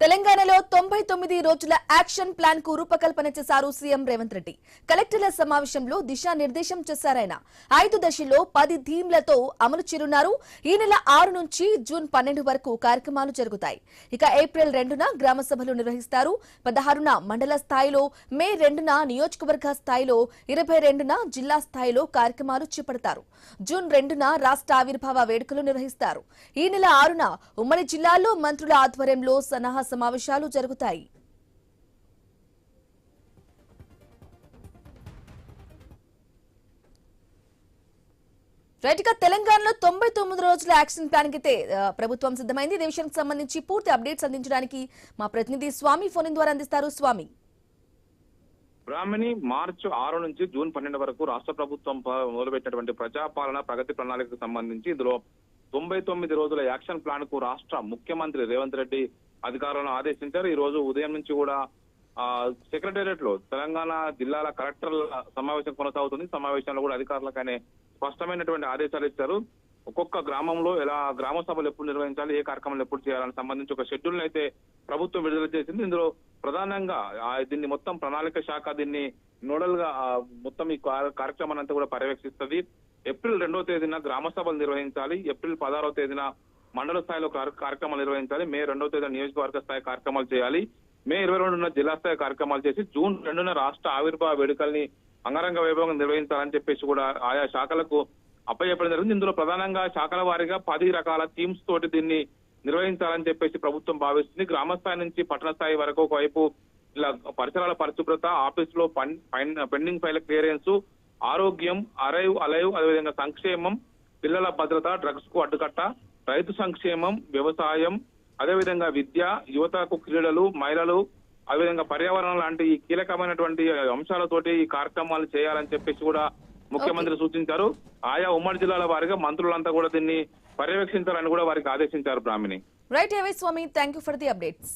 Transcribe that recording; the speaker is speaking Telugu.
తెలంగాణలో 99 రోజుల యాక్షన్ ప్లాన్ కు రూపకల్పన చేశారు సీఎం రేవంత్ రెడ్డి. కలెక్టర్ల సమావేశంలో దిశానిర్దేశం చేశారాయన. 5 దశల్లో 10 థీమ్లతో అమలు చేరున్నారు. ఈ నెల 6 నుంచి జూన్ 12 వరకు కార్యక్రమాలు జరుగుతాయి. ఇక ఏప్రిల్ 2న గ్రామ సభలు నిర్వహిస్తారు. 16న మండల స్థాయిలో, మే 2న నియోజకవర్గ స్థాయిలో, 22న జిల్లా స్థాయిలో కార్యక్రమాలు చేపడతారు. జూన్ 2న రాష్ట్ర ఆవిర్భావ వేడుకలు నిర్వహిస్తారు. ఈ నెల 6న ఉమ్మడి జిల్లాల్లో మంత్రుల ఆధ్వర్యంలో సన్నాహ సమావేశాలు జరుగుతాయి. రైట్గా తెలంగాణలో 99 రోజుల యాక్షన్ ప్లాన్ కి ప్రభుత్వం సిద్ధమైంది. ఈ విషయానికి సంబంధించి పూర్తి అప్డేట్స్ అందించడానికి మా ప్రతినిధి స్వామి ఫోన్ ద్వారా అందిస్తారు. స్వామి, బ్రాహ్మణి మార్చి 6 నుంచి జూన్ 12 వరకు రాష్ట్ర ప్రభుత్వం మొదలుపెట్టినటువంటి ప్రజాపాలన ప్రగతి ప్రణాళికకు సంబంధించి ఇందులో 99 రోజుల యాక్షన్ ప్లాన్ కు రాష్ట్ర ముఖ్యమంత్రి రేవంత్ రెడ్డి అధికారులను ఆదేశించారు. ఈ రోజు ఉదయం నుంచి కూడా సెక్రటేరియట్ లో తెలంగాణ జిల్లాల కలెక్టర్ల సమావేశం కొనసాగుతుంది. సమావేశంలో కూడా అధికారులకు ఆయన స్పష్టమైనటువంటి ఆదేశాలు ఇచ్చారు. ఒక్కొక్క గ్రామంలో ఎలా గ్రామ సభలు ఎప్పుడు నిర్వహించాలి, ఏ కార్యక్రమాలు ఎప్పుడు చేయాలని సంబంధించి ఒక షెడ్యూల్ అయితే ప్రభుత్వం విడుదల చేసింది. ఇందులో ప్రధానంగా దీన్ని మొత్తం ప్రణాళిక శాఖ దీన్ని నోడల్ గా మొత్తం ఈ కార్యక్రమాన్ని అంతా కూడా పర్యవేక్షిస్తుంది. ఏప్రిల్ 2వ తేదీన గ్రామ సభలు నిర్వహించాలి. ఏప్రిల్ 16వ తేదీన మండల స్థాయిలో కార్యక్రమాలు నిర్వహించాలి. మే 2వ తేదీన నియోజకవర్గ స్థాయి కార్యక్రమాలు చేయాలి. మే 22న జిల్లా స్థాయి కార్యక్రమాలు చేసి జూన్ 2న రాష్ట్ర ఆవిర్భావ వేడుకల్ని అంగరంగ వైభవంగా నిర్వహించాలని చెప్పేసి కూడా ఆయా శాఖలకు అప్పచెప్పడం జరిగింది. ఇందులో ప్రధానంగా శాఖల వారీగా 10 రకాల థీమ్స్ తోటి దీన్ని నిర్వహించాలని చెప్పేసి ప్రభుత్వం భావిస్తుంది. గ్రామ స్థాయి నుంచి పట్టణ స్థాయి వరకు ఒకవైపు ఇలా పరిసరాల పరిశుభ్రత, ఆఫీసులో పెండింగ్ ఫైల్ క్లియరెన్స్, ఆరోగ్యం, అలైవ్, అదేవిధంగా సంక్షేమం, పిల్లల భద్రత, డ్రగ్స్ కు అడ్డుకట్ట, రైతు సంక్షేమం, వ్యవసాయం, అదేవిధంగా విద్య, యువతకు క్రీడలు, మహిళలు, అదేవిధంగా పర్యావరణం లాంటి ఈ కీలకమైనటువంటి అంశాలతోటి ఈ కార్యక్రమాలు చేయాలని చెప్పేసి కూడా ముఖ్యమంత్రి సూచించారు. ఆయా ఉమ్మడి జిల్లాల వారిగా మంత్రులంతా కూడా దీన్ని పర్యవేక్షించాలని కూడా వారికి ఆదేశించారు. బ్రాహ్మణి, రైట్ అవే Swami, thank you for the updates.